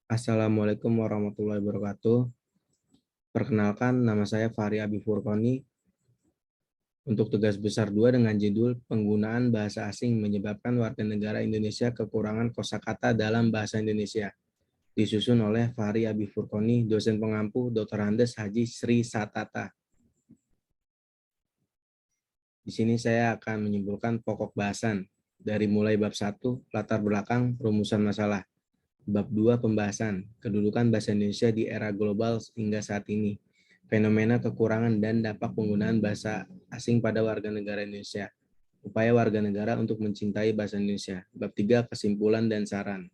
Assalamualaikum warahmatullahi wabarakatuh. Perkenalkan, nama saya Fahri Abi Furqoni. Untuk tugas besar 2 dengan judul Penggunaan Bahasa Asing Menyebabkan Warga Negara Indonesia Kekurangan Kosakata dalam Bahasa Indonesia. Disusun oleh Fahri Abi Furqoni, dosen pengampu Dr. Andes Haji Sri Satata. Di sini saya akan menyimpulkan pokok bahasan dari mulai bab 1, latar belakang, rumusan masalah. Bab 2, pembahasan, kedudukan bahasa Indonesia di era global hingga saat ini. Fenomena kekurangan dan dampak penggunaan bahasa asing pada warga negara Indonesia. Upaya warga negara untuk mencintai bahasa Indonesia. Bab 3, kesimpulan dan saran.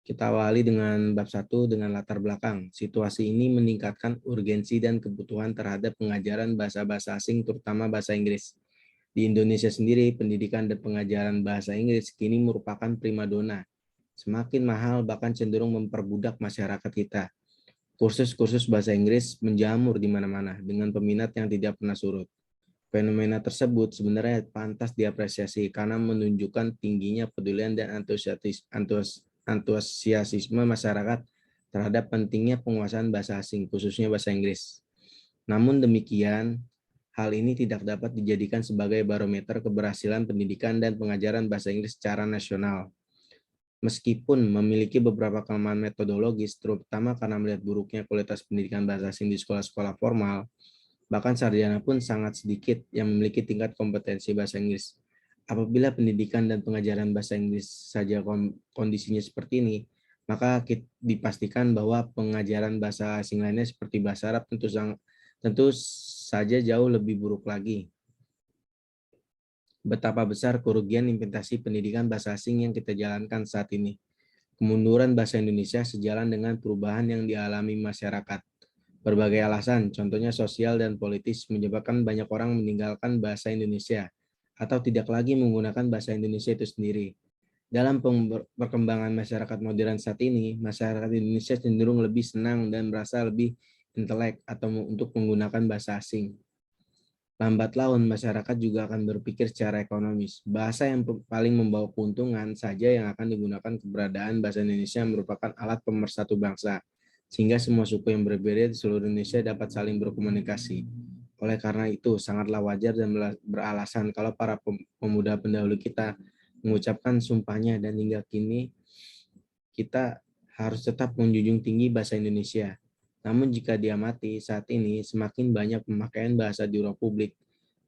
Kita awali dengan bab 1 dengan latar belakang. Situasi ini meningkatkan urgensi dan kebutuhan terhadap pengajaran bahasa-bahasa asing, terutama bahasa Inggris. Di Indonesia sendiri, pendidikan dan pengajaran bahasa Inggris kini merupakan primadona. Semakin mahal, bahkan cenderung memperbudak masyarakat kita. Kursus-kursus bahasa Inggris menjamur di mana-mana dengan peminat yang tidak pernah surut. Fenomena tersebut sebenarnya pantas diapresiasi karena menunjukkan tingginya pedulian dan antusiasme masyarakat terhadap pentingnya penguasaan bahasa asing, khususnya bahasa Inggris. Namun demikian, hal ini tidak dapat dijadikan sebagai barometer keberhasilan pendidikan dan pengajaran bahasa Inggris secara nasional. Meskipun memiliki beberapa kelemahan metodologis, terutama karena melihat buruknya kualitas pendidikan bahasa asing di sekolah-sekolah formal, bahkan sarjana pun sangat sedikit yang memiliki tingkat kompetensi bahasa Inggris. Apabila pendidikan dan pengajaran bahasa Inggris saja kondisinya seperti ini, maka dipastikan bahwa pengajaran bahasa asing lainnya seperti bahasa Arab tentu saja jauh lebih buruk lagi. Betapa besar kerugian implementasi pendidikan bahasa asing yang kita jalankan saat ini. Kemunduran bahasa Indonesia sejalan dengan perubahan yang dialami masyarakat. Berbagai alasan, contohnya sosial dan politis, menyebabkan banyak orang meninggalkan bahasa Indonesia atau tidak lagi menggunakan bahasa Indonesia itu sendiri. Dalam perkembangan masyarakat modern saat ini, masyarakat Indonesia cenderung lebih senang dan merasa lebih intelek atau untuk menggunakan bahasa asing. Lambat laun, masyarakat juga akan berpikir secara ekonomis. Bahasa yang paling membawa keuntungan saja yang akan digunakan. Keberadaan bahasa Indonesia merupakan alat pemersatu bangsa, sehingga semua suku yang berbeda di seluruh Indonesia dapat saling berkomunikasi. Oleh karena itu, sangatlah wajar dan beralasan kalau para pemuda pendahulu kita mengucapkan sumpahnya dan hingga kini kita harus tetap menjunjung tinggi bahasa Indonesia. Namun jika diamati saat ini semakin banyak pemakaian bahasa di ruang publik,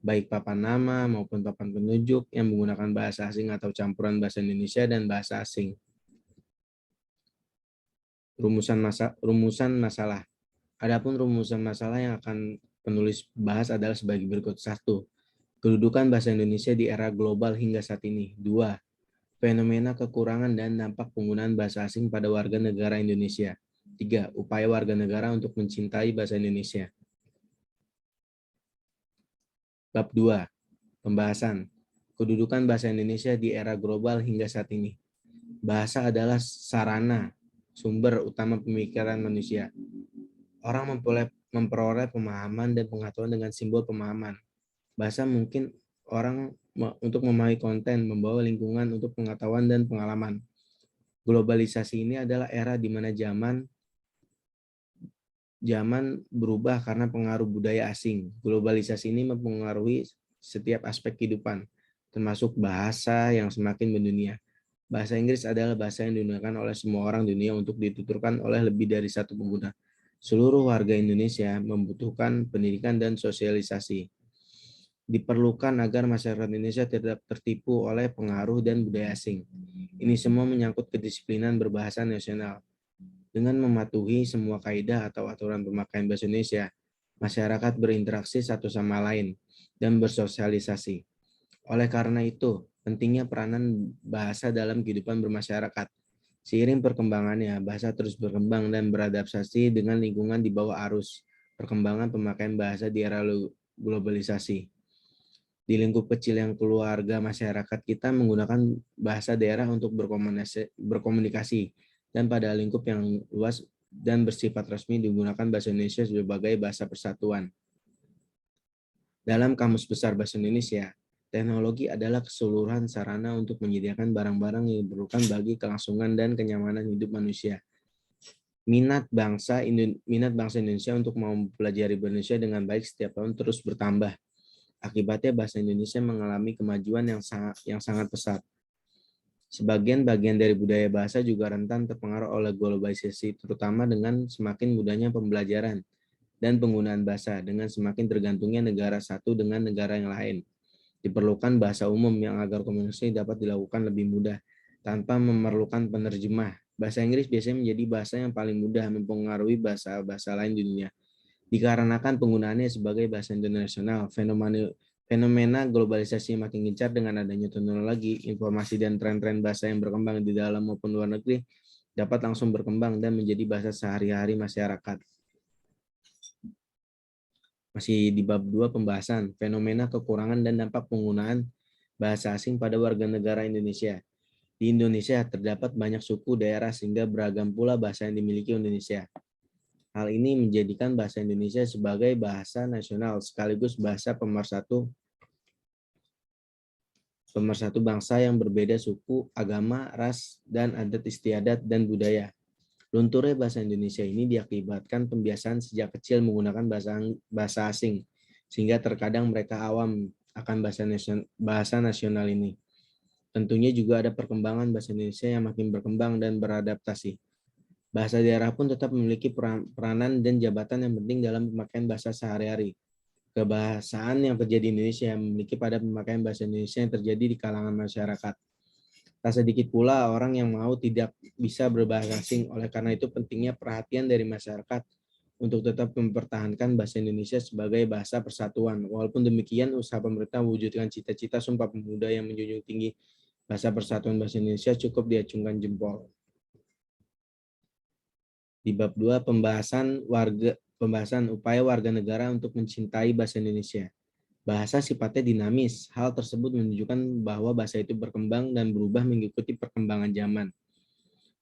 baik papan nama maupun papan penunjuk yang menggunakan bahasa asing atau campuran bahasa Indonesia dan bahasa asing. Rumusan masalah. Adapun rumusan masalah yang akan penulis bahas adalah sebagai berikut. 1. Kedudukan bahasa Indonesia di era global hingga saat ini. 2. Fenomena kekurangan dan dampak penggunaan bahasa asing pada warga negara Indonesia. 3. Upaya warga negara untuk mencintai bahasa Indonesia. Bab 2. Pembahasan. Kedudukan bahasa Indonesia di era global hingga saat ini. Bahasa adalah sarana, sumber utama pemikiran manusia. Orang memperoleh pemahaman dan pengetahuan dengan simbol pemahaman. Bahasa mungkin orang untuk memahami konten, membawa lingkungan untuk pengetahuan dan pengalaman. Globalisasi ini adalah era di mana zaman berubah karena pengaruh budaya asing. Globalisasi ini mempengaruhi setiap aspek kehidupan, termasuk bahasa yang semakin mendunia. Bahasa Inggris adalah bahasa yang digunakan oleh semua orang dunia untuk dituturkan oleh lebih dari satu pengguna. Seluruh warga Indonesia membutuhkan pendidikan dan sosialisasi. Diperlukan agar masyarakat Indonesia tidak tertipu oleh pengaruh dan budaya asing. Ini semua menyangkut kedisiplinan berbahasa nasional. Dengan mematuhi semua kaidah atau aturan pemakaian bahasa Indonesia, masyarakat berinteraksi satu sama lain dan bersosialisasi. Oleh karena itu, pentingnya peranan bahasa dalam kehidupan bermasyarakat. Seiring perkembangannya, bahasa terus berkembang dan beradaptasi dengan lingkungan di bawah arus perkembangan pemakaian bahasa di era globalisasi. Di lingkup kecil yang keluarga masyarakat kita menggunakan bahasa daerah untuk berkomunikasi, dan pada lingkup yang luas dan bersifat resmi digunakan bahasa Indonesia sebagai bahasa persatuan. Dalam Kamus Besar Bahasa Indonesia, teknologi adalah keseluruhan sarana untuk menyediakan barang-barang yang diperlukan bagi kelangsungan dan kenyamanan hidup manusia. Minat bangsa Indonesia untuk mau mempelajari bahasa Indonesia dengan baik setiap tahun terus bertambah. Akibatnya bahasa Indonesia mengalami kemajuan yang sangat pesat. Sebagian bagian dari budaya bahasa juga rentan terpengaruh oleh globalisasi, terutama dengan semakin mudahnya pembelajaran dan penggunaan bahasa dengan semakin tergantungnya negara satu dengan negara yang lain. Diperlukan bahasa umum yang agar komunikasi dapat dilakukan lebih mudah tanpa memerlukan penerjemah. Bahasa Inggris biasanya menjadi bahasa yang paling mudah mempengaruhi bahasa-bahasa lain di dunia. Dikarenakan penggunaannya sebagai bahasa internasional, fenomena globalisasi makin gencar dengan adanya teknologi, informasi dan tren-tren bahasa yang berkembang di dalam maupun luar negeri dapat langsung berkembang dan menjadi bahasa sehari-hari masyarakat. Masih di bab 2 pembahasan, fenomena kekurangan dan dampak penggunaan bahasa asing pada warga negara Indonesia. Di Indonesia terdapat banyak suku daerah sehingga beragam pula bahasa yang dimiliki Indonesia. Hal ini menjadikan bahasa Indonesia sebagai bahasa nasional sekaligus bahasa pemersatu bangsa yang berbeda suku, agama, ras, dan adat istiadat dan budaya. Lunturnya bahasa Indonesia ini diakibatkan pembiasaan sejak kecil menggunakan bahasa asing, sehingga terkadang mereka awam akan bahasa nasional ini. Tentunya juga ada perkembangan bahasa Indonesia yang makin berkembang dan beradaptasi. Bahasa daerah pun tetap memiliki peranan dan jabatan yang penting dalam pemakaian bahasa sehari-hari. Kebahasaan yang terjadi di Indonesia yang memiliki pada pemakaian bahasa Indonesia yang terjadi di kalangan masyarakat. Tak sedikit pula orang yang mau tidak bisa berbahasa asing. Oleh karena itu pentingnya perhatian dari masyarakat untuk tetap mempertahankan bahasa Indonesia sebagai bahasa persatuan. Walaupun demikian, usaha pemerintah mewujudkan cita-cita Sumpah Pemuda yang menjunjung tinggi bahasa persatuan bahasa Indonesia cukup diacungkan jempol. Di bab 2 pembahasan upaya warga negara untuk mencintai bahasa Indonesia. Bahasa sifatnya dinamis. Hal tersebut menunjukkan bahwa bahasa itu berkembang dan berubah mengikuti perkembangan zaman.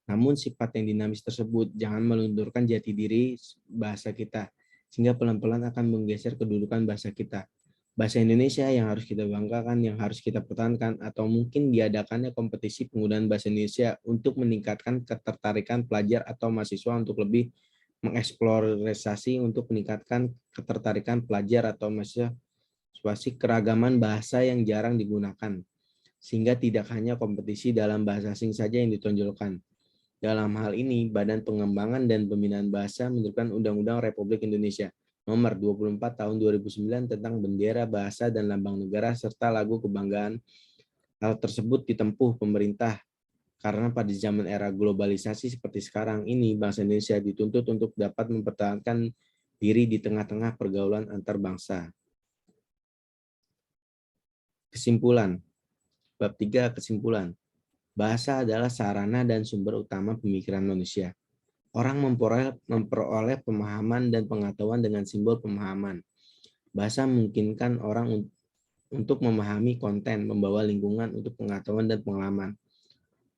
Namun sifat yang dinamis tersebut jangan melunturkan jati diri bahasa kita, sehingga pelan-pelan akan menggeser kedudukan bahasa kita. Bahasa Indonesia yang harus kita banggakan, yang harus kita pertahankan, atau mungkin diadakannya kompetisi penggunaan bahasa Indonesia untuk meningkatkan ketertarikan pelajar atau mahasiswa untuk lebih mengeksplorasi untuk meningkatkan ketertarikan pelajar atau mahasiswa keragaman bahasa yang jarang digunakan, sehingga tidak hanya kompetisi dalam bahasa asing saja yang ditonjolkan. Dalam hal ini, Badan Pengembangan dan Pembinaan Bahasa menerbitkan Undang-Undang Republik Indonesia Nomor 24 Tahun 2009 tentang bendera, bahasa, dan lambang negara serta lagu kebanggaan. Hal tersebut ditempuh pemerintah karena pada zaman era globalisasi seperti sekarang ini, bangsa Indonesia dituntut untuk dapat mempertahankan diri di tengah-tengah pergaulan antar bangsa. Kesimpulan. Bab 3 kesimpulan. Bahasa adalah sarana dan sumber utama pemikiran manusia. Orang memperoleh pemahaman dan pengetahuan dengan simbol pemahaman. Bahasa memungkinkan orang untuk memahami konten, membawa lingkungan untuk pengetahuan dan pengalaman.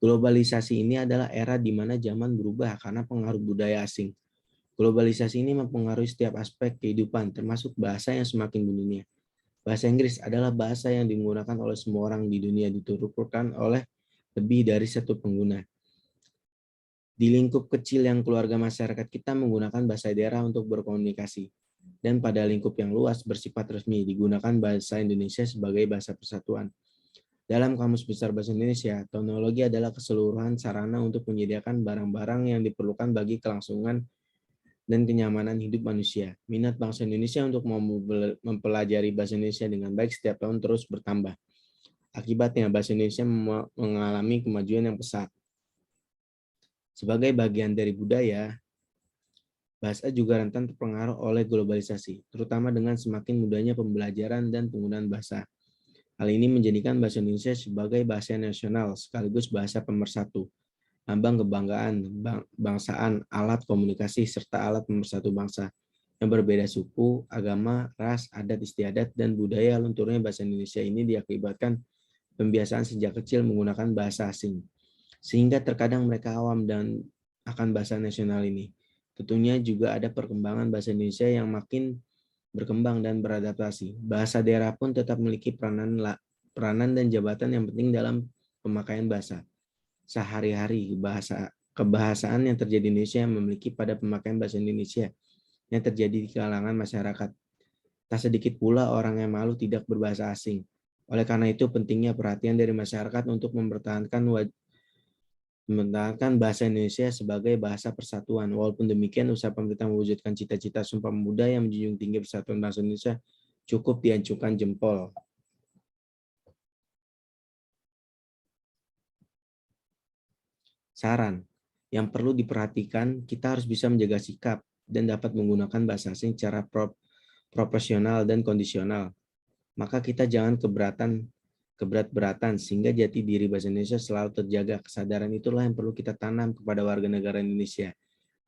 Globalisasi ini adalah era di mana zaman berubah karena pengaruh budaya asing. Globalisasi ini mempengaruhi setiap aspek kehidupan, termasuk bahasa yang semakin mendunia. Bahasa Inggris adalah bahasa yang digunakan oleh semua orang di dunia, dituturkan oleh lebih dari satu pengguna. Di lingkup kecil yang keluarga masyarakat kita menggunakan bahasa daerah untuk berkomunikasi. Dan pada lingkup yang luas bersifat resmi digunakan bahasa Indonesia sebagai bahasa persatuan. Dalam Kamus Besar Bahasa Indonesia, teknologi adalah keseluruhan sarana untuk menyediakan barang-barang yang diperlukan bagi kelangsungan dan kenyamanan hidup manusia. Minat bangsa Indonesia untuk mempelajari bahasa Indonesia dengan baik setiap tahun terus bertambah. Akibatnya, bahasa Indonesia mengalami kemajuan yang pesat. Sebagai bagian dari budaya, bahasa juga rentan terpengaruh oleh globalisasi, terutama dengan semakin mudahnya pembelajaran dan penggunaan bahasa. Hal ini menjadikan bahasa Indonesia sebagai bahasa nasional sekaligus bahasa pemersatu, lambang kebanggaan, bangsaan, alat komunikasi, serta alat pemersatu bangsa yang berbeda suku, agama, ras, adat istiadat, dan budaya. Lunturnya bahasa Indonesia ini diakibatkan pembiasaan sejak kecil menggunakan bahasa asing, sehingga terkadang mereka awam dan akan bahasa nasional ini. Tentunya juga ada perkembangan bahasa Indonesia yang makin berkembang dan beradaptasi. Bahasa daerah pun tetap memiliki peranan dan jabatan yang penting dalam pemakaian bahasa. Sehari-hari kebahasaan yang terjadi di Indonesia yang memiliki pada pemakaian bahasa Indonesia yang terjadi di kalangan masyarakat. Tak sedikit pula orang yang malu tidak berbahasa asing. Oleh karena itu pentingnya perhatian dari masyarakat untuk mempertahankan bahasa Indonesia sebagai bahasa persatuan. Walaupun demikian, usaha pemerintah mewujudkan cita-cita Sumpah Pemuda yang menjunjung tinggi persatuan bangsa Indonesia cukup diancungkan jempol. Saran, yang perlu diperhatikan, kita harus bisa menjaga sikap dan dapat menggunakan bahasa asing secara profesional dan kondisional. Maka kita jangan keberat-beratan sehingga jati diri bahasa Indonesia selalu terjaga. Kesadaran itulah yang perlu kita tanam kepada warga negara Indonesia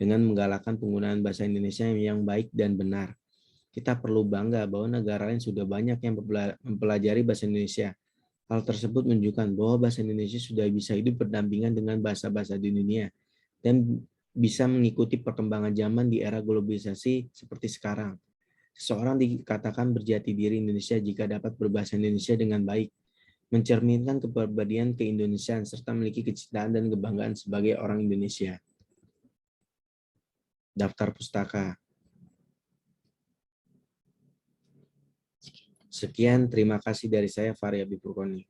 dengan menggalakkan penggunaan bahasa Indonesia yang baik dan benar. Kita perlu bangga bahwa negara lain sudah banyak yang mempelajari bahasa Indonesia. Hal tersebut menunjukkan bahwa bahasa Indonesia sudah bisa hidup berdampingan dengan bahasa-bahasa di dunia dan bisa mengikuti perkembangan zaman di era globalisasi seperti sekarang. Seseorang dikatakan berjati diri Indonesia jika dapat berbahasa Indonesia dengan baik, mencerminkan kepribadian keindonesiaan serta memiliki kecintaan dan kebanggaan sebagai orang Indonesia. Daftar pustaka. Sekian, terima kasih dari saya, Fahri Habib Rukoni.